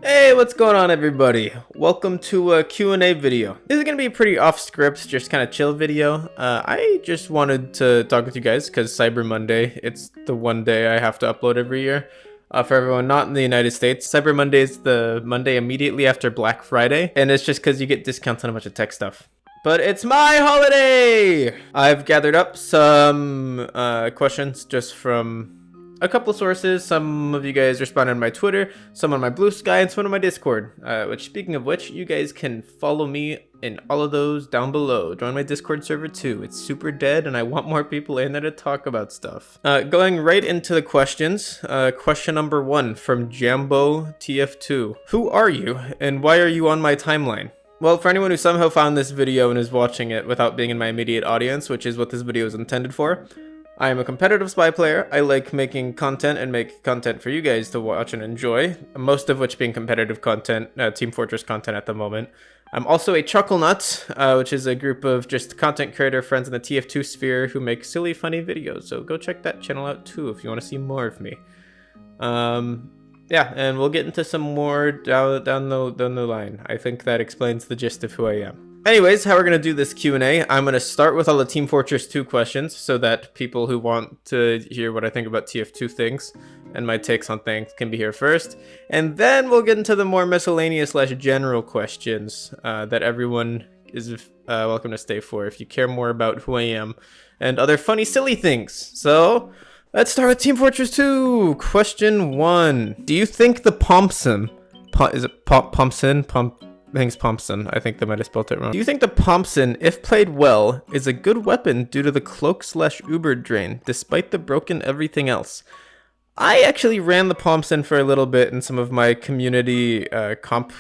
Hey, what's going on everybody? Welcome to a Q&A video. This is going to be a pretty off script, just kind of chill video. I just wanted to talk with you guys because Cyber Monday, it's the one day I have to upload every year. For everyone not in the United States, Cyber Monday is the Monday immediately after Black Friday, and it's just because you get discounts on a bunch of tech stuff. But it's my holiday! I've gathered up some questions just from a couple sources. Some of you guys responded on my Twitter, some on my Blue Sky, and some on my Discord. Which, speaking of which, you guys can follow me in all of those down below. Join my Discord server too. It's super dead, and I want more people in there to talk about stuff. Going right into the questions. Question number 1 from Jambo TF2. Who are you, and why are you on my timeline? Well, for anyone who somehow found this video and is watching it without being in my immediate audience, which is what this video is intended for, I am a competitive spy player. I like making content and make content for you guys to watch and enjoy, most of which being competitive content, Team Fortress content at the moment. I'm also a Chuckle Nut, which is a group of just content creator friends in the TF2 sphere who make silly, funny videos. So go check that channel out too if you want to see more of me. Yeah, and we'll get into some more down the line. I think that explains the gist of who I am. Anyways, how we're going to do this Q&A, I'm going to start with all the Team Fortress 2 questions so that people who want to hear what I think about TF2 things and my takes on things can be here first. And then we'll get into the more miscellaneous / general questions that everyone is welcome to stay for if you care more about who I am and other funny, silly things. So let's start with Team Fortress 2. Question 1. Do you think the Pompson... is it Pompson? I think it's Pompson. I think they might have spelled it wrong. Do you think the Pompson, if played well, is a good weapon due to the cloak / uber drain, despite the broken everything else? I actually ran the Pompson for a little bit in some of my community comp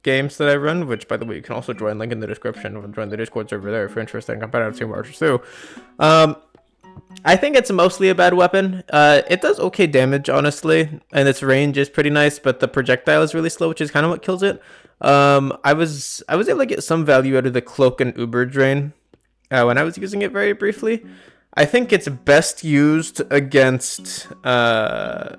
games that I run, which, by the way, you can also join, link in the description, or join the Discord server there if you're interested in competitive Team Fortress 2. I think it's mostly a bad weapon. It does okay damage, honestly, and its range is pretty nice, but the projectile is really slow, which is kind of what kills it. I was able to get some value out of the cloak and uber drain when I was using it very briefly. I think it's best used against dead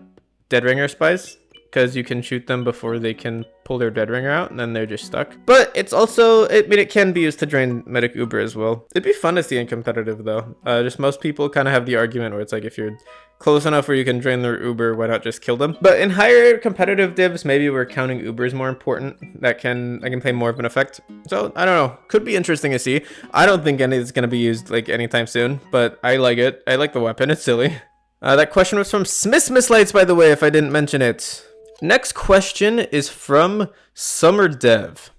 ringer spies, because you can shoot them before they can pull their dead ringer out, and then they're just stuck. But it's also, it can be used to drain medic uber as well. It'd be fun to see in competitive though. Just most people kind of have the argument where it's like, if you're close enough where you can drain their uber, why not just kill them? But in higher competitive divs, maybe where counting uber is more important, that can play more of an effect. So I don't know, could be interesting to see. I don't think any is going to be used like anytime soon, but I like it. I like the weapon, it's silly. That question was from Smith's Lights, by the way, if I didn't mention it. Next question is from Summer Dev.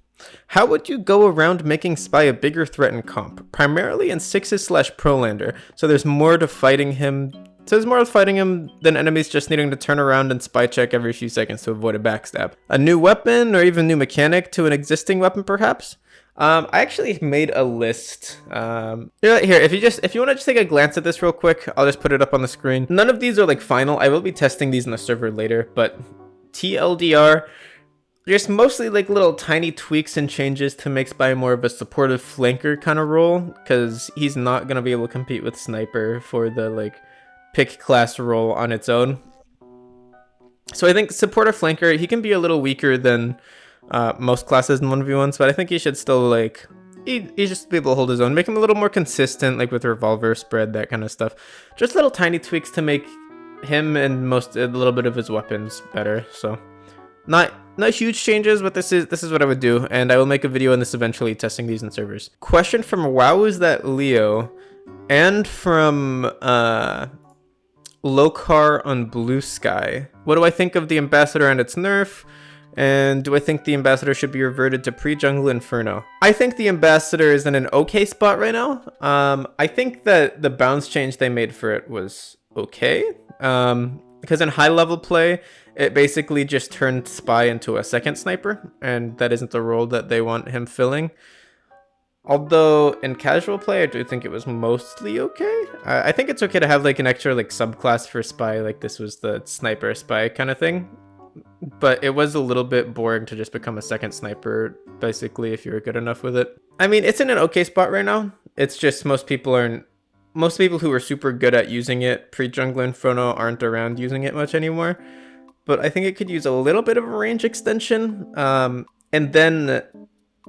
How would you go around making Spy a bigger threat in comp? Primarily in 6s / Prolander, so there's more to fighting him. So there's more to fighting him than enemies just needing to turn around and spy check every few seconds to avoid a backstab. A new weapon or even new mechanic to an existing weapon, perhaps? I actually made a list. Here, if you want to just take a glance at this real quick, I'll just put it up on the screen. None of these are like final. I will be testing these in the server later, but TLDR, just mostly like little tiny tweaks and changes to make Spy more of a supportive flanker kind of role, because he's not going to be able to compete with Sniper for the like pick class role on its own. So I think supportive flanker, he can be a little weaker than most classes in 1v1s, but I think he should still like, he just be able to hold his own, make him a little more consistent, like with revolver spread, that kind of stuff. Just little tiny tweaks to make him and a little bit of his weapons better. So not huge changes, but this is what I would do, and I will make a video on this eventually, testing these in servers. Question from Wow Is That Leo, and from Lokar on Blue Sky. What do I think of the Ambassador and its nerf? And do I think the Ambassador should be reverted to pre-Jungle Inferno? I think the Ambassador is in an okay spot right now. I think that the bounce change they made for it was okay. Because in high level play, it basically just turned Spy into a second sniper, and that isn't the role that they want him filling. Although in casual play, I do think it was mostly okay. I think it's okay to have like an extra like subclass for Spy, like this was the sniper Spy kind of thing. But it was a little bit boring to just become a second sniper, basically, if you're good enough with it. I mean, it's in an okay spot right now. It's just most people who are super good at using it pre-Jungle Inferno aren't around using it much anymore. but I think it could use a little bit of a range extension. And then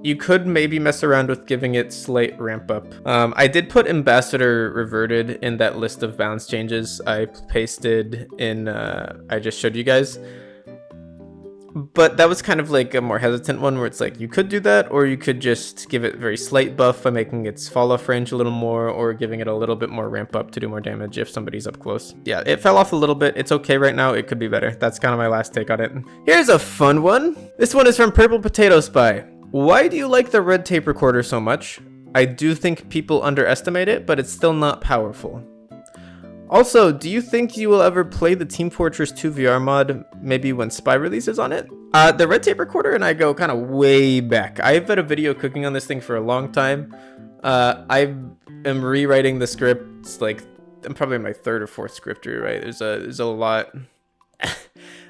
you could maybe mess around with giving it slight ramp up. I did put Ambassador Reverted in that list of balance changes I pasted in, I just showed you guys. But that was kind of like a more hesitant one where it's like you could do that, or you could just give it a very slight buff by making its fall off range a little more, or giving it a little bit more ramp up to do more damage if somebody's up close. Yeah, it fell off a little bit. It's okay right now. It could be better. That's kind of my last take on it. Here's a fun one. This one is from Purple Potato Spy. Why do you like the red tape recorder so much? I do think people underestimate it, but it's still not powerful. Also, do you think you will ever play the Team Fortress 2 VR mod, maybe when Spy releases on it? The red tape recorder and I go kind of way back. I've had a video cooking on this thing for a long time. I am rewriting the scripts, like, I'm probably in my third or fourth script rewrite. There's a lot,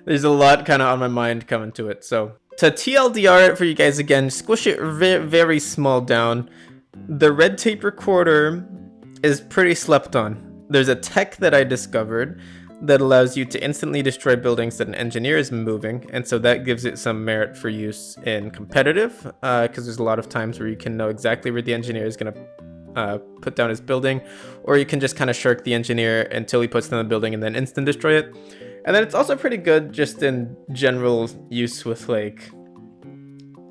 there's a lot kind of on my mind coming to it. So, to TLDR it for you guys again, squish it very small down. The red tape recorder is pretty slept on. There's a tech that I discovered that allows you to instantly destroy buildings that an engineer is moving, and so that gives it some merit for use in competitive, because there's a lot of times where you can know exactly where the engineer is going to put down his building, or you can just kind of shirk the engineer until he puts down the building and then instant destroy it. And then it's also pretty good just in general use with, like,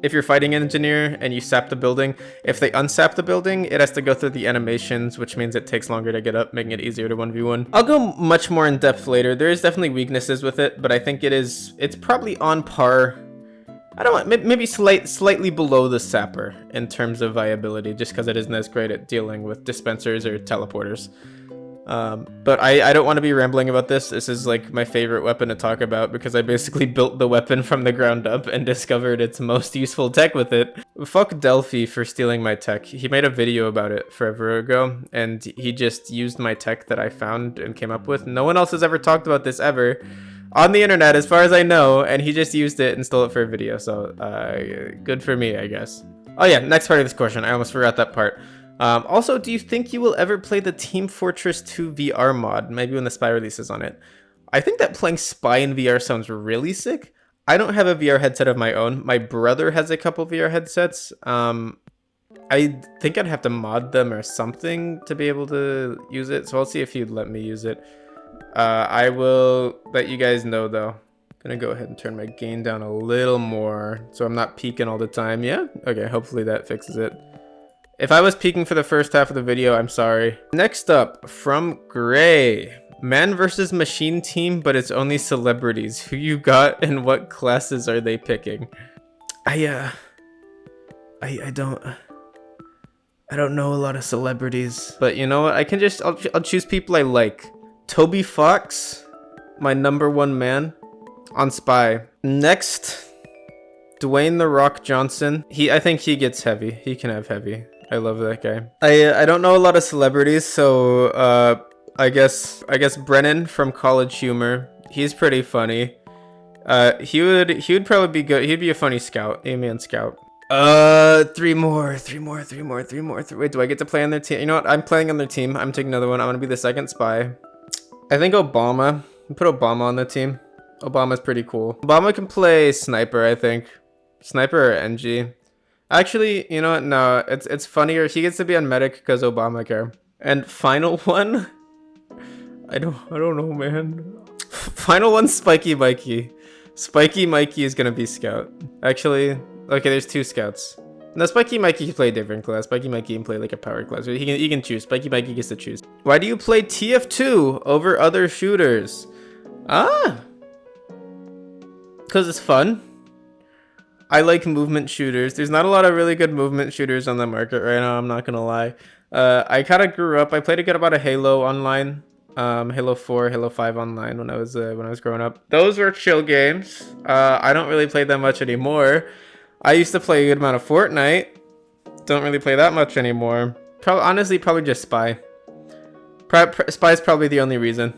if you're fighting an engineer and you sap the building, if they unsap the building, it has to go through the animations, which means it takes longer to get up, making it easier to 1v1. I'll go much more in depth later. There is definitely weaknesses with it, but I think it's probably on par. I don't know, maybe slightly below the sapper in terms of viability, just because it isn't as great at dealing with dispensers or teleporters. But I don't want to be rambling about this. This is like my favorite weapon to talk about because I basically built the weapon from the ground up and discovered its most useful tech with it. Fuck Delphi for stealing my tech. He made a video about it forever ago, and he just used my tech that I found and came up with. No one else has ever talked about this ever on the internet as far as I know, and he just used it and stole it for a video, so good for me, I guess. Oh yeah, next part of this question. I almost forgot that part. Also, do you think you will ever play the Team Fortress 2 VR mod, maybe when the Spy releases on it? I think that playing Spy in VR sounds really sick. I don't have a VR headset of my own. My brother has a couple VR headsets. I think I'd have to mod them or something to be able to use it, so I'll see if he'd let me use it. I will let you guys know, though. I'm gonna go ahead and turn my gain down a little more so I'm not peaking all the time. Yeah? Okay, hopefully that fixes it. If I was peeking for the first half of the video, I'm sorry. Next up, from Gray. Man versus machine team, but it's only celebrities. Who you got and what classes are they picking? I don't know a lot of celebrities. But you know what? I'll choose people I like. Toby Fox, my #1 man on Spy. Next, Dwayne The Rock Johnson. I think he gets heavy. He can have heavy. I love that guy. I don't know a lot of celebrities, so I guess Brennan from College Humor. He's pretty funny. He would probably be good. He'd be a funny scout, A-man scout. Three more. Wait, do I get to play on their team? You know what? I'm playing on their team. I'm taking another one. I'm gonna be the second Spy. I think Obama. Put Obama on the team. Obama's pretty cool. Obama can play sniper, I think. Sniper or NG. Actually, you know what? No, it's funnier. He gets to be on medic because Obamacare. And final one? I don't know, man. Final one, Spiky Mikey. Spiky Mikey is gonna be scout. Actually, okay, there's 2 scouts. No, Spiky Mikey can play a different class. Spiky Mikey can play like a power class. He can choose. Spiky Mikey gets to choose. Why do you play TF2 over other shooters? Because it's fun. I like movement shooters. There's not a lot of really good movement shooters on the market right now, I'm not gonna lie. I kind of grew up. I played a good amount of Halo online. Halo 4, Halo 5 online when I was growing up. Those were chill games. I don't really play that much anymore. I used to play a good amount of Fortnite. Don't really play that much anymore. Honestly, probably just Spy. Spy's probably the only reason.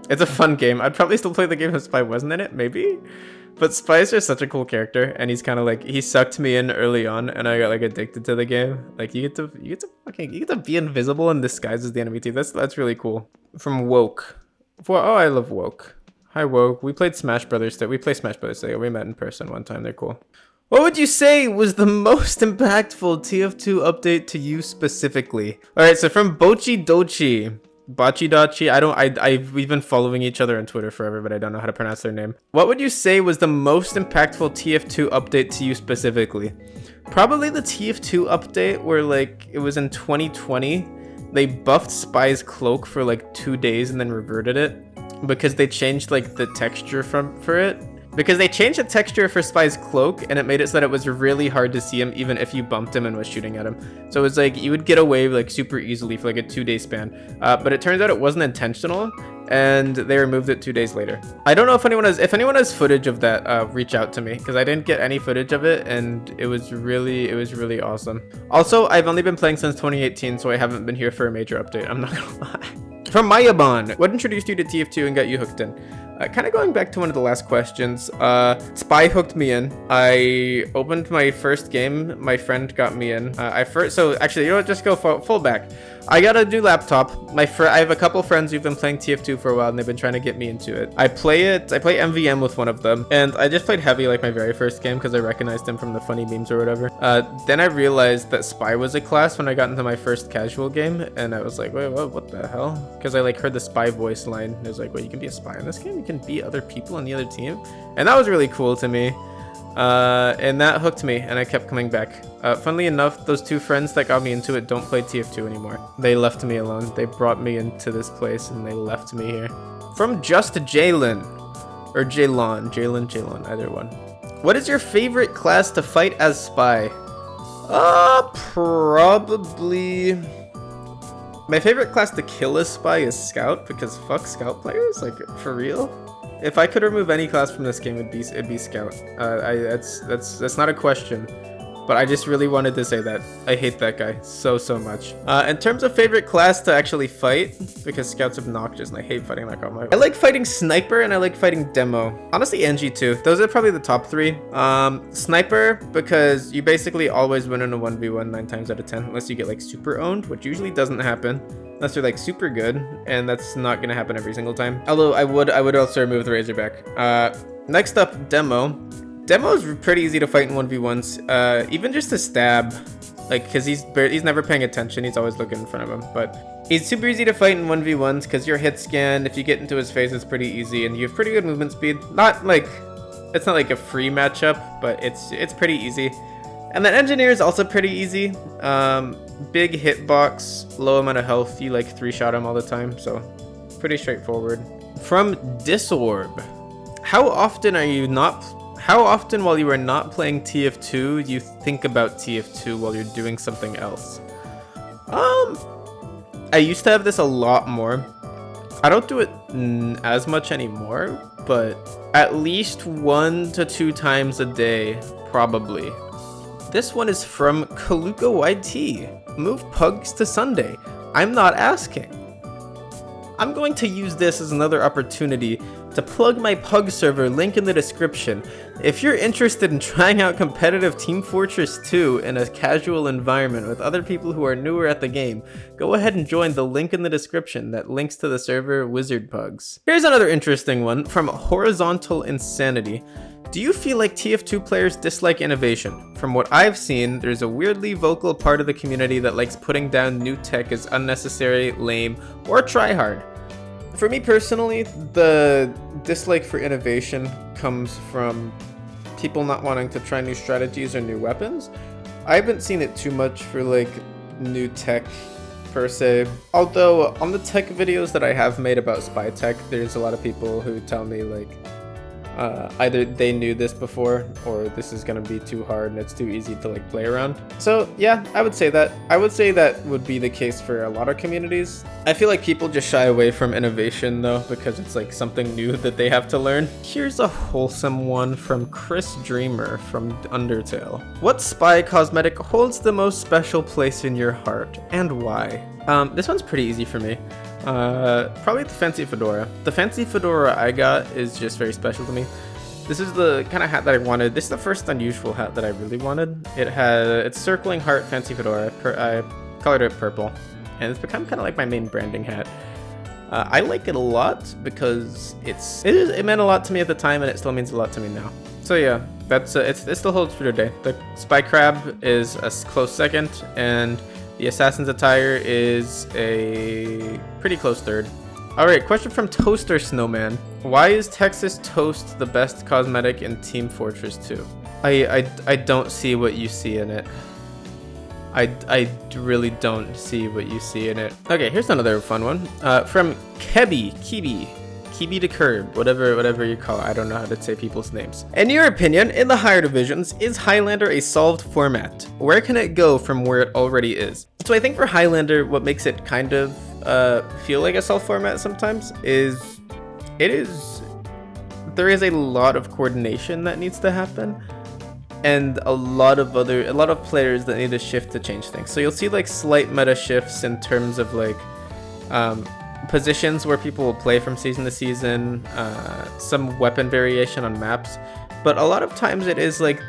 It's a fun game. I'd probably still play the game if Spy wasn't in it, maybe. But Spy is just such a cool character, and he's kind of like, he sucked me in early on, and I got like addicted to the game. Like you get to be invisible and disguise as the enemy team. That's really cool. From Woke. Oh, I love Woke. Hi, Woke. We played Smash Brothers. We play Smash Brothers today. We met in person one time. They're cool. What would you say was the most impactful TF2 update to you specifically? All right, so from Bochi Dochi, we've been following each other on Twitter forever, but I don't know how to pronounce their name. What would you say was the most impactful TF2 update to you specifically? Probably the TF2 update where like it was in 2020. They buffed Spy's cloak for like 2 days and then reverted it because they changed like the texture for it. Because they changed the texture for Spy's cloak and it made it so that it was really hard to see him even if you bumped him and was shooting at him. So it was like you would get away like super easily for like a 2-day span. But it turns out it wasn't intentional and they removed it 2 days later. I don't know if anyone has footage of that, reach out to me because I didn't get any footage of it and it was really awesome. Also, I've only been playing since 2018, so I haven't been here for a major update. I'm not gonna lie. From Mayabon, what introduced you to TF2 and got you hooked in? Kind of going back to one of the last questions, Spy hooked me in. I opened my first game. My friend got me in. So actually, you know what? Just go full back. I got a new laptop. I have a couple friends who've been playing TF2 for a while, and they've been trying to get me into it. I play MVM with one of them, and I just played Heavy like my very first game because I recognized him from the funny memes or whatever. Then I realized that Spy was a class when I got into my first casual game, and I was like, wait, what the hell? Because I like heard the Spy voice line. It was like, wait, you can be a spy in this game? You can beat other people on the other team? And that was really cool to me. And that hooked me, and I kept coming back. Funnily enough, those two friends that got me into it don't play TF2 anymore. They left me alone. They brought me into this place, and they left me here. From Just Jalen, or Jalen, either one. What is your favorite class to fight as Spy? Probably... My favorite class to kill as Spy is Scout, because fuck Scout players, like, for real? If I could remove any class from this game, it'd be Scout. That's not a question, but I just really wanted to say that. I hate that guy so much. In terms of favorite class to actually fight, because Scout's obnoxious and I hate fighting that guy. I like fighting Sniper and I like fighting Demo. Honestly, NG too. Those are probably the top 3. Sniper, because you basically always win in a 1v1 9 times out of 10, unless you get like super owned, which usually doesn't happen. Unless they're like super good, and that's not gonna happen every single time. Although I would also remove the Razorback. Next up, Demo. Demo is pretty easy to fight in 1v1s. Even just to stab, like, cause he's never paying attention. He's always looking in front of him. But he's super easy to fight in 1v1s because your hit scan, if you get into his face, it's pretty easy, and you have pretty good movement speed. It's not like a free matchup, but it's pretty easy. And then Engineer is also pretty easy. Big hitbox, low amount of health. You like 3-shot him all the time, so pretty straightforward. From Disorb, how often while you are not playing TF2 do you think about TF2 while you're doing something else? I used to have this a lot more. I don't do it as much anymore, but at least 1 to 2 times a day, probably. This one is from Kaluka YT. Move pugs to Sunday. I'm not asking. I'm going to use this as another opportunity to plug my pug server, link in the description. If you're interested in trying out competitive Team Fortress 2 in a casual environment with other people who are newer at the game, go ahead and join the link in the description that links to the server Wizard Pugs. Here's another interesting one from Horizontal Insanity. Do you feel like TF2 players dislike innovation? From what I've seen, there's a weirdly vocal part of the community that likes putting down new tech as unnecessary, lame, or tryhard. For me personally, the dislike for innovation comes from people not wanting to try new strategies or new weapons. I haven't seen it too much for like new tech per se. Although on the tech videos that I have made about spy tech, there's a lot of people who tell me like, either they knew this before or this is gonna be too hard and it's too easy to like play around. So yeah, I would say that would be the case for a lot of communities. I feel like people just shy away from innovation though because it's like something new that they have to learn. Here's a wholesome one from Chris Dreamer from Undertale. What spy cosmetic holds the most special place in your heart and why? This one's pretty easy for me. Probably the fancy fedora. The fancy fedora I got is just very special to me. This is the kind of hat that I wanted. This is the first unusual hat that I really wanted. It's circling heart fancy fedora. I colored it purple, and it's become kind of like my main branding hat. I like it a lot because it meant a lot to me at the time, and it still means a lot to me now. So yeah, that's it still holds true today. The Spy Crab is a close second, and the Assassin's Attire is a pretty close third. Alright, question from Toaster Snowman. Why is Texas Toast the best cosmetic in Team Fortress 2? I don't see what you see in it. I really don't see what you see in it. Okay, here's another fun one. From Kibi the Curb, whatever you call it. I don't know how to say people's names. In your opinion, in the higher divisions, is Highlander a solved format? Where can it go from where it already is? So I think for Highlander, what makes it kind of feel like a solved format sometimes is there is a lot of coordination that needs to happen, and a lot of players that need to shift to change things. So you'll see like slight meta shifts in terms of like positions where people will play from season to season, some weapon variation on maps, but a lot of times it is like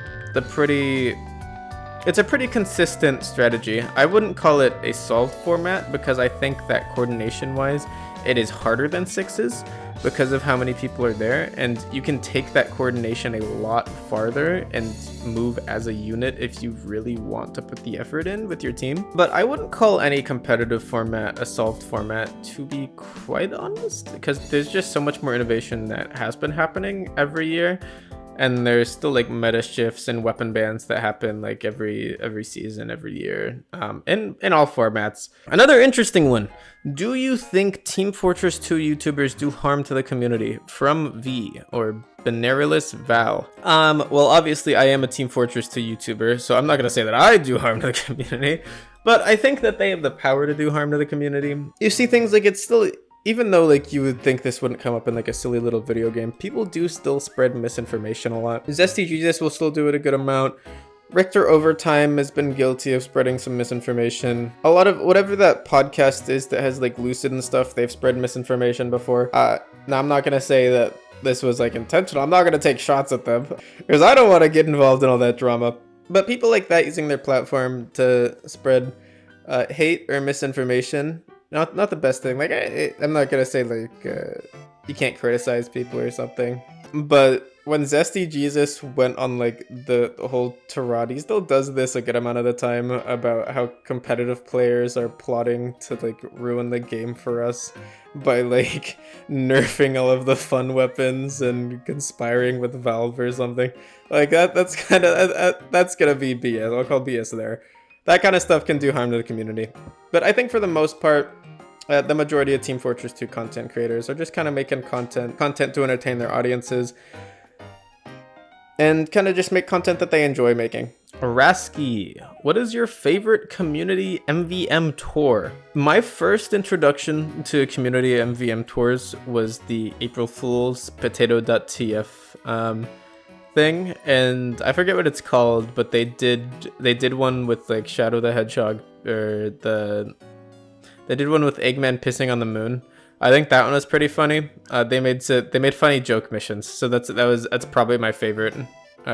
it's a pretty consistent strategy. I wouldn't call it a solved format because I think that coordination wise it is harder than sixes because of how many people are there, and you can take that coordination a lot farther and move as a unit if you really want to put the effort in with your team. But I wouldn't call any competitive format a solved format, to be quite honest, because there's just so much more innovation that has been happening every year, and there's still like meta shifts and weapon bans that happen like every season, every year, in all formats. Another interesting one. Do you think Team Fortress 2 YouTubers do harm to the community? From V, or Benerilus Val. Well, obviously I am a Team Fortress 2 YouTuber, so I'm not gonna say that I do harm to the community, but I think that they have the power to do harm to the community. You see things like it's still, even though like you would think this wouldn't come up in like a silly little video game, people do still spread misinformation a lot. Zesty Jesus will still do it a good amount. Richter Overtime has been guilty of spreading some misinformation. A lot of whatever that podcast is that has like Lucid and stuff, they've spread misinformation before. Now I'm not gonna say that this was like intentional. I'm not gonna take shots at them because I don't want to get involved in all that drama. But people like that using their platform to spread hate or misinformation, not the best thing. Like I'm not gonna say like you can't criticize people or something, but when Zesty Jesus went on like the whole tirade, he still does this a good amount of the time about how competitive players are plotting to like ruin the game for us by like nerfing all of the fun weapons and conspiring with Valve or something like that. That's gonna be BS. I'll call BS there. That kind of stuff can do harm to the community. But I think for the most part, the majority of Team Fortress 2 content creators are just kind of making content to entertain their audiences and kind of just make content that they enjoy making. Rasky, what is your favorite community MVM tour? My first introduction to community MVM tours was the April Fool's potato.tf thing, and I forget what it's called, but they did one with like Shadow the Hedgehog, or they did one with Eggman pissing on the moon. I think that one was pretty funny. They made funny joke missions, so that's probably my favorite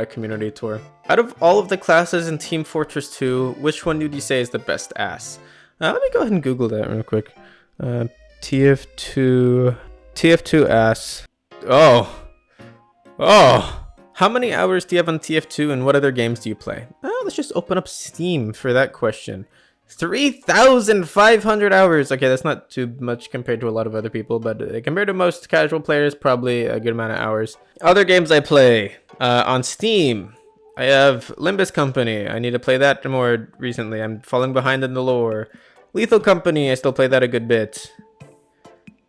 community tour. Out of all of the classes in Team Fortress 2, which one would you say is the best ass? Let me go ahead and Google that real quick. TF2 ass. Oh. How many hours do you have on TF2, and what other games do you play? Let's just open up Steam for that question. 3,500 hours. Okay, that's not too much compared to a lot of other people, but compared to most casual players, probably a good amount of hours. Other games I play on Steam. I have Limbus Company. I need to play that more recently. I'm falling behind in the lore. Lethal Company. I still play that a good bit.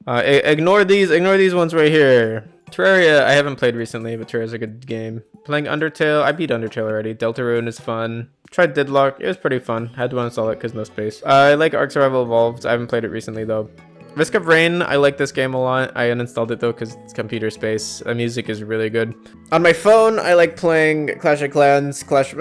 Ignore these ones right here. Terraria, I haven't played recently, but Terraria's a good game. Playing Undertale, I beat Undertale already. Deltarune is fun. Tried Deadlock, it was pretty fun. Had to uninstall it because no space. I like Ark Survival Evolved. I haven't played it recently though. Risk of Rain, I like this game a lot. I uninstalled it though because it's computer space. The music is really good. On my phone, I like playing Clash of Clans. On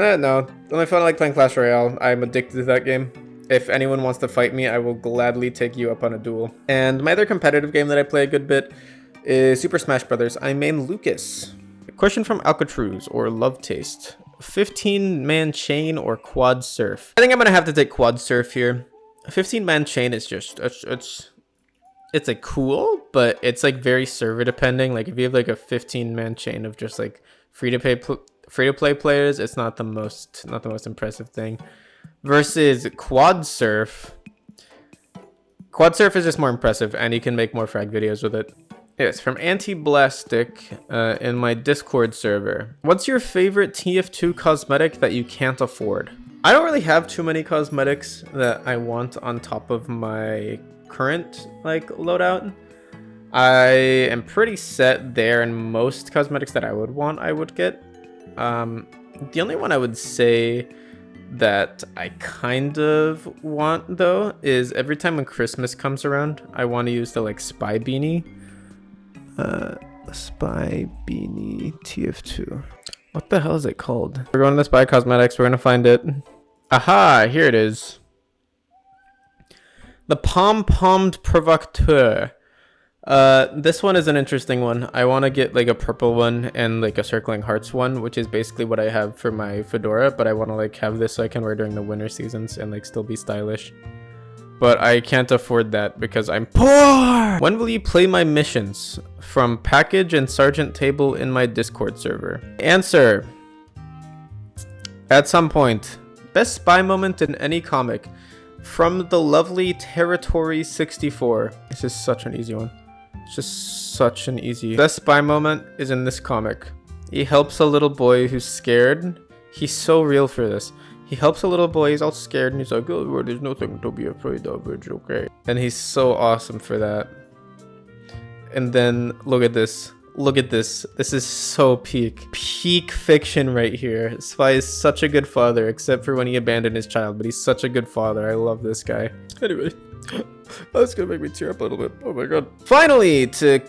my phone I like playing Clash Royale. I'm addicted to that game. If anyone wants to fight me, I will gladly take you up on a duel. And my other competitive game that I play a good bit is Super Smash Brothers. I main Lucas. Question from Alcatruz or Love Taste. 15-man chain or quad surf? I think I'm gonna have to take quad surf here. A 15-man chain is just it's like cool, but it's like very server depending. Like if you have like a 15-man chain of just like free to play players, it's not the most impressive thing. Versus quad surf. Quad surf is just more impressive, and you can make more frag videos with it. Yes, from Anti-Blastic in my Discord server. What's your favorite TF2 cosmetic that you can't afford? I don't really have too many cosmetics that I want on top of my current like loadout. I am pretty set there, and most cosmetics that I would want, I would get. The only one I would say that I kind of want though is every time when Christmas comes around, I want to use the like spy beanie. Spy beanie TF2. What the hell is it called? We're going to Spy Cosmetics. We're gonna find it. Aha! Here it is. The Pom-Pommed Provocateur. This one is an interesting one. I want to get like a purple one and like a circling hearts one, which is basically what I have for my fedora, but I want to like have this so I can wear during the winter seasons and like still be stylish. But I can't afford that because I'm poor! When will you play my missions? From Package and Sergeant Table in my Discord server. Answer. At some point. Best spy moment in any comic. From the lovely Territory 64. This is such an easy one. It's just such an easy. Best spy moment is in this comic. He helps a little boy who's scared. He's so real for this. He helps a little boy, he's all scared, and he's like, oh, well, there's nothing to be afraid of, it's okay. And he's so awesome for that. And then, look at this. Look at this. This is so peak fiction right here. Spy is such a good father, except for when he abandoned his child, but he's such a good father. I love this guy. Anyway, that's gonna make me tear up a little bit. Oh my god. Finally, to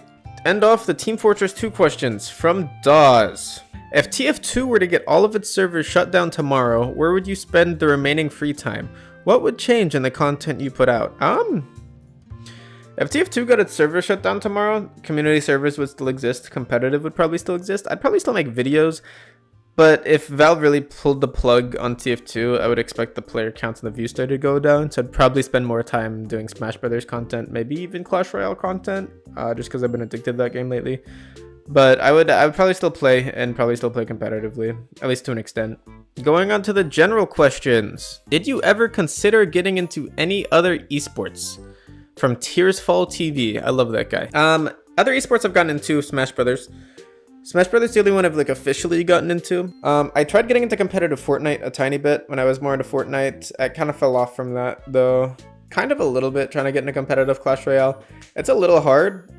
end off the Team Fortress 2 questions from Dawes. If TF2 were to get all of its servers shut down tomorrow, where would you spend the remaining free time? What would change in the content you put out? If TF2 got its server shut down tomorrow, community servers would still exist, competitive would probably still exist. I'd probably still make videos, but if Valve really pulled the plug on TF2, I would expect the player count and the view star to go down, so I'd probably spend more time doing Smash Brothers content, maybe even Clash Royale content, just because I've been addicted to that game lately. But I would probably still play, and probably still play competitively, at least to an extent. Going on to the general questions. Did you ever consider getting into any other esports? From Tearsfall TV. I love that guy. Other esports I've gotten into, Smash Brothers. Smash Brothers is the only one I've like officially gotten into. I tried getting into competitive Fortnite a tiny bit when I was more into Fortnite. I kind of fell off from that though. Kind of a little bit trying to get into competitive Clash Royale. It's a little hard.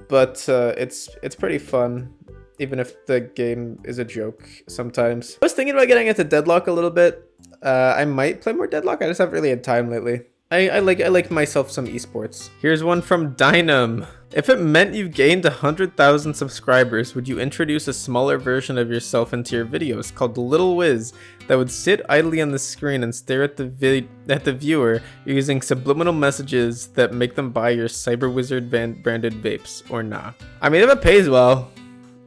But it's pretty fun, even if the game is a joke sometimes. I was thinking about getting into Deadlock a little bit. I might play more Deadlock. I just haven't really had time lately. I like myself some esports. Here's one from Dynam. If it meant you gained 100,000 subscribers, would you introduce a smaller version of yourself into your videos called Little Wiz that would sit idly on the screen and stare at the viewer using subliminal messages that make them buy your Cyber Wizard branded vapes or nah? I mean, if it pays well,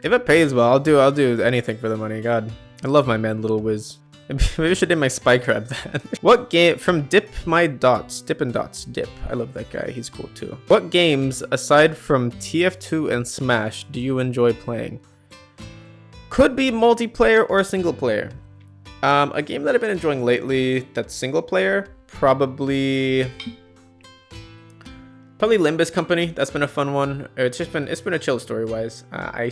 I'll do anything for the money. God, I love my man Little Wiz. Maybe I should name my spy crab that. What game from Dip and Dots? Dip. I love that guy. He's cool too. What games aside from TF2 and Smash do you enjoy playing? Could be multiplayer or single player. A game that I've been enjoying lately that's single player, probably Limbus Company. That's been a fun one. It's been a chill story wise. I'm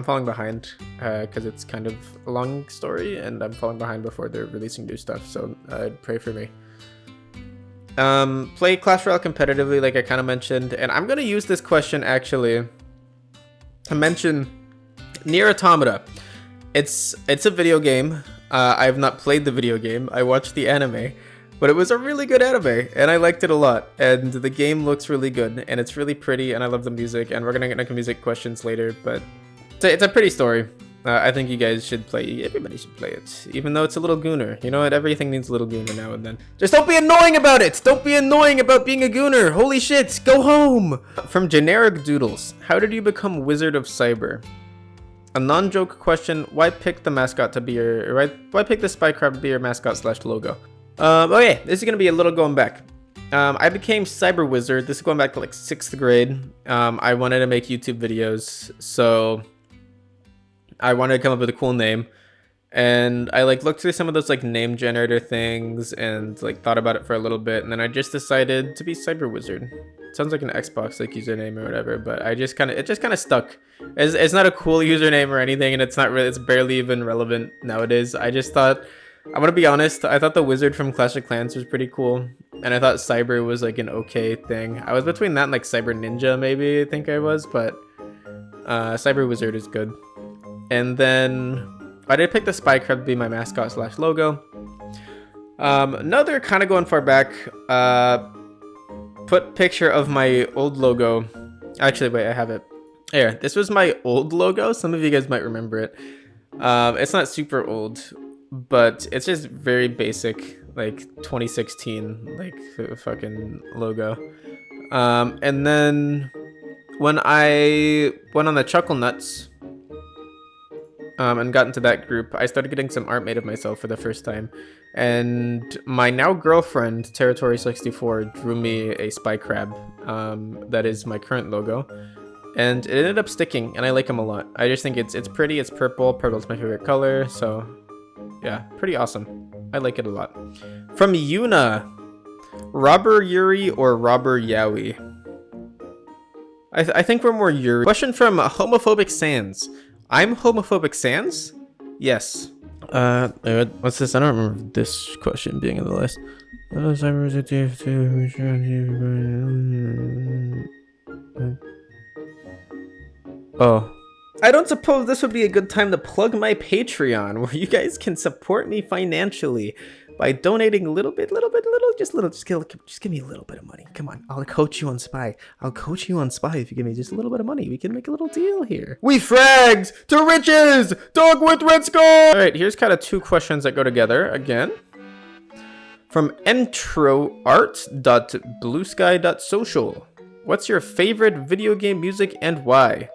falling behind because it's kind of a long story and I'm falling behind before they're releasing new stuff. So pray for me. Play Clash Royale competitively, like I kind of mentioned, and I'm gonna use this question actually to mention Nier Automata. It's a video game. I have not played the video game. I watched the anime. But it was a really good anime, and I liked it a lot. And the game looks really good, and it's really pretty, and I love the music. And we're gonna get into music questions later, but it's a pretty story. I think you guys should play. Everybody should play it, even though it's a little gooner. You know what? Everything needs a little gooner now and then. Just don't be annoying about it. Don't be annoying about being a gooner. Holy shit! Go home. From Generic Doodles, how did you become Wizard of Cyber? A non-joke question: why pick the mascot to be your? Why pick the spy crab to be your mascot / logo? Okay, this is gonna be a little going back. I became Cyber Wizard. This is going back to like 6th grade. I wanted to make YouTube videos, so I wanted to come up with a cool name. And I like looked through some of those like name generator things and like thought about it for a little bit, and then I just decided to be Cyber Wizard. Sounds like an Xbox like username or whatever, but it just kind of stuck. It's not a cool username or anything, and it's barely even relevant nowadays. I just thought, I'm gonna be honest, I thought the wizard from Clash of Clans was pretty cool, and I thought Cyber was like an okay thing. I was between that and like Cyber Ninja, maybe I think I was, but Cyber Wizard is good. And then I did pick the spy crab to be my mascot / logo. Another kind of going far back, put picture of my old logo. Actually, wait, I have it. Here, this was my old logo. Some of you guys might remember it. It's not super old, but it's just very basic, like 2016, like fucking logo. And then when I went on the Chuckle Nuts, and got into that group, I started getting some art made of myself for the first time. And my now girlfriend, Territory64, drew me a spy crab. That is my current logo. And it ended up sticking, and I like him a lot. I just think it's pretty, it's purple. Purple's my favorite color, so yeah, pretty awesome. I like it a lot. From Yuna, Robber Yuri or Robber Yowie? I think we're more Yuri. Question from Homophobic Sans. I'm Homophobic Sans? Yes. What's this? I don't remember this question being in the list. Oh. I don't suppose this would be a good time to plug my Patreon, where you guys can support me financially by donating a little, just give me a little bit of money. Come on, I'll coach you on Spy. I'll coach you on Spy if you give me just a little bit of money. We can make a little deal here. We frags to riches! Dog with red score! Alright, here's kind of 2 questions that go together again. From entroart.bluesky.social. What's your favorite video game music and why?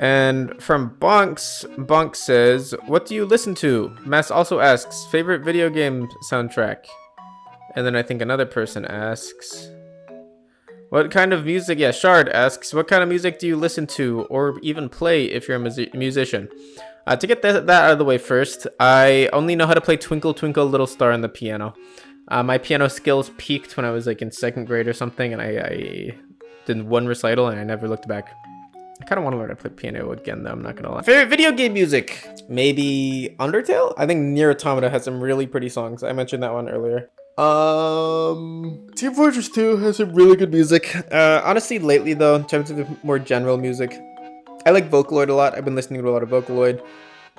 And from Bonks, Bonk says, what do you listen to? Mass also asks, favorite video game soundtrack? And then I think another person asks, what kind of music? Yeah, Shard asks, what kind of music do you listen to or even play if you're a musician? To get that out of the way first, I only know how to play Twinkle Twinkle Little Star on the piano. My piano skills peaked when I was like in 2nd grade or something, and I did 1 recital and I never looked back. I kind of want to learn to play piano again, though. I'm not gonna lie. Favorite video game music? Maybe Undertale? I think Nier Automata has some really pretty songs. I mentioned that one earlier. Team Fortress 2 has some really good music. Honestly, lately though, in terms of the more general music, I like Vocaloid a lot. I've been listening to a lot of Vocaloid.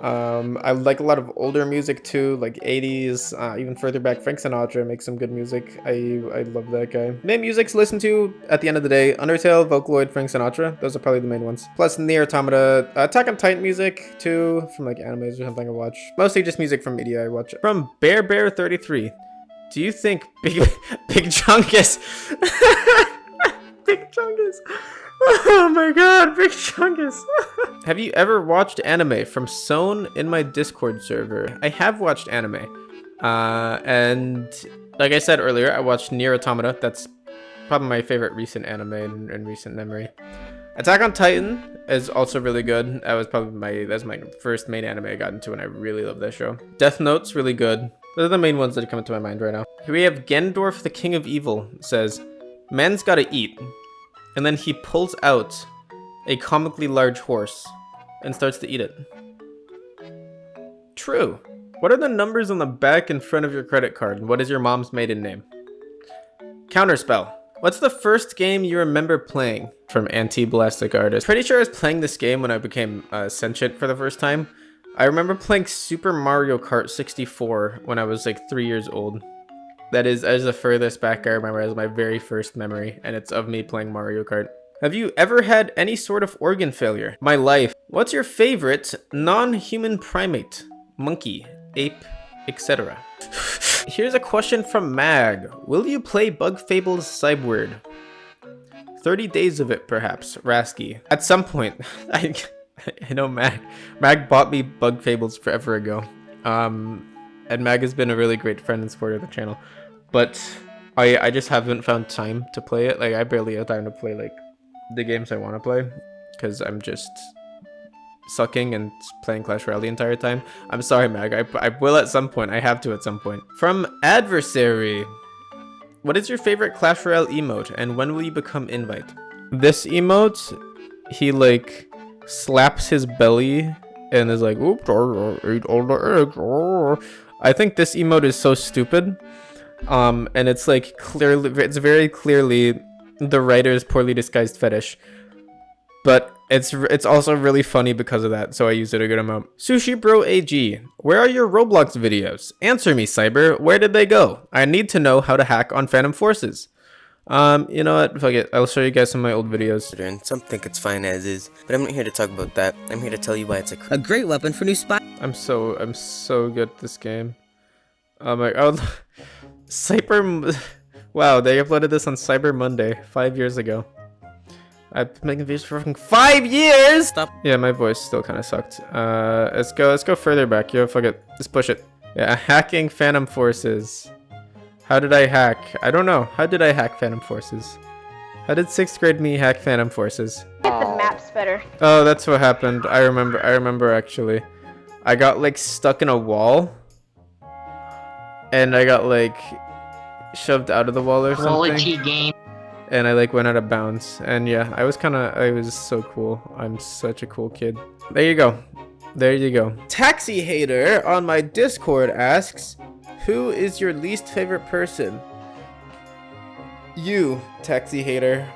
I like a lot of older music too, like 80s, even further back. Frank Sinatra makes some good music. I love that guy. Main music to listen to at the end of the day: Undertale, Vocaloid, Frank Sinatra. Those are probably the main ones. Plus Nier Automata, Attack on Titan music too, from like animes or something I watch. Mostly just music from media I watch. From Bear33, do you think Big Chungus Big Chungus Oh my god, Big Chungus. Have you ever watched anime? From Sewn in my Discord server. I have watched anime. And like I said earlier, I watched Nier Automata. That's probably my favorite recent anime in recent memory. Attack on Titan is also really good. That's my first main anime I got into, and I really love that show. Death Note's really good. Those are the main ones that come into my mind right now. Here we have Gendorf, the King of Evil. It says, man's gotta eat. And then he pulls out a comically large horse and starts to eat it. True. What are the numbers on the back and front of your credit card? And what is your mom's maiden name? Counterspell. What's the first game you remember playing? From Anti-Blastic Artist. Pretty sure I was playing this game when I became sentient for the first time. I remember playing Super Mario Kart 64 when I was like 3 years old. That is the furthest back I remember as my very first memory, and it's of me playing Mario Kart. Have you ever had any sort of organ failure? My life. What's your favorite non-human primate? Monkey, ape, etc. Here's a question from Mag. Will you play Bug Fables Skyward? 30 days of it, perhaps. Rasky. At some point. I know Mag. Mag bought me Bug Fables forever ago. And Mag has been a really great friend and supporter of the channel. But I just haven't found time to play it. Like, I barely have time to play, like, the games I want to play. Because I'm just sucking and playing Clash Royale the entire time. I'm sorry, Mag. I will at some point. I have to at some point. From Adversary. What is your favorite Clash Royale emote? And when will you become invite? This emote, he, like, slaps his belly and is like, oops, ate all the eggs. I think this emote is so stupid. And it's like it's very clearly the writer's poorly disguised fetish. But it's also really funny because of that, so I use it a good amount. Sushi Bro AG, where are your Roblox videos? Answer me, Cyber. Where did they go? I need to know how to hack on Phantom Forces. You know what? Fuck it. I'll show you guys some of my old videos. Some think it's fine as is, but I'm not here to talk about that. I'm here to tell you why it's a great weapon for new spy. I'm so good at this game. Oh my god. Cyber. Wow, they uploaded this on Cyber Monday 5 years ago. I've been making videos for fucking 5 years. Stop. Yeah, my voice still kind of sucked. Let's go further back. Yo, fuck it. Let's push it. Yeah, hacking Phantom Forces. How did I hack? I don't know. How did I hack Phantom Forces? How did 6th grade me hack Phantom Forces? Get the maps better. Oh, that's what happened. I remember actually. I got like stuck in a wall. And I got like shoved out of the wall or something. Quality game. And I like went out of bounds. And yeah, I was so cool. I'm such a cool kid. There you go. There you go. Taxi Hater on my Discord asks, who is your least favorite person? You, Taxi Hater.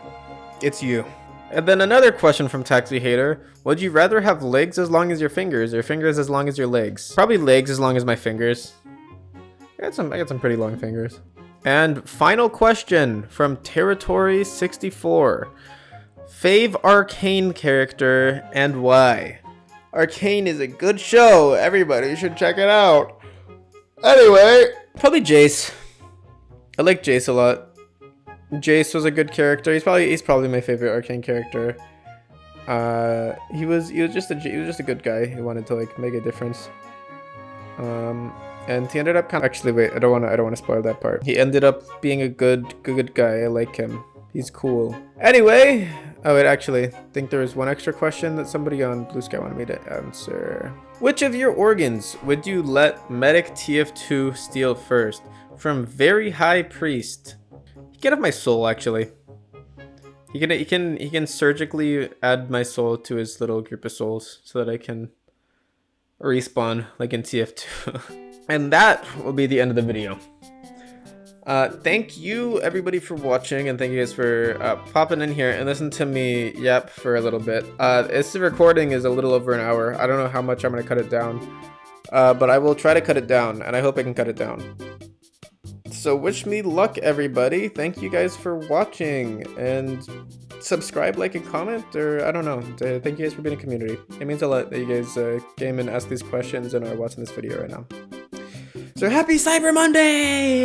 It's you. And then another question from Taxi Hater. Would you rather have legs as long as your fingers or fingers as long as your legs? Probably legs as long as my fingers. I got some pretty long fingers. And final question from Territory 64. Fave Arcane character and why? Arcane is a good show. Everybody should check it out. Anyway, probably Jace. I like Jace a lot. Jace was a good character. He's probably my favorite Arcane character. He was just a good guy who wanted to like make a difference. And he ended up actually wait, I don't want to spoil that part. He ended up being a good guy. I like him. He's cool. Anyway, oh wait, actually, I think there was one extra question that somebody on Blue Sky wanted me to answer. Which of your organs would you let Medic TF2 steal first? From Very High Priest. He can have my soul actually. He can surgically add my soul to his little group of souls so that I can respawn like in TF2. And that will be the end of the video. Thank you everybody for watching, and thank you guys for popping in here and listen to me yap for a little bit. This recording is a little over an hour. I don't know how much I'm gonna cut it down, but I will try to cut it down, and I hope I can cut it down. So wish me luck, everybody. Thank you guys for watching, and subscribe, like, and comment, or I don't know. Thank you guys for being a community. It means a lot that you guys came and asked these questions and are watching this video right now. So happy Cyber Monday!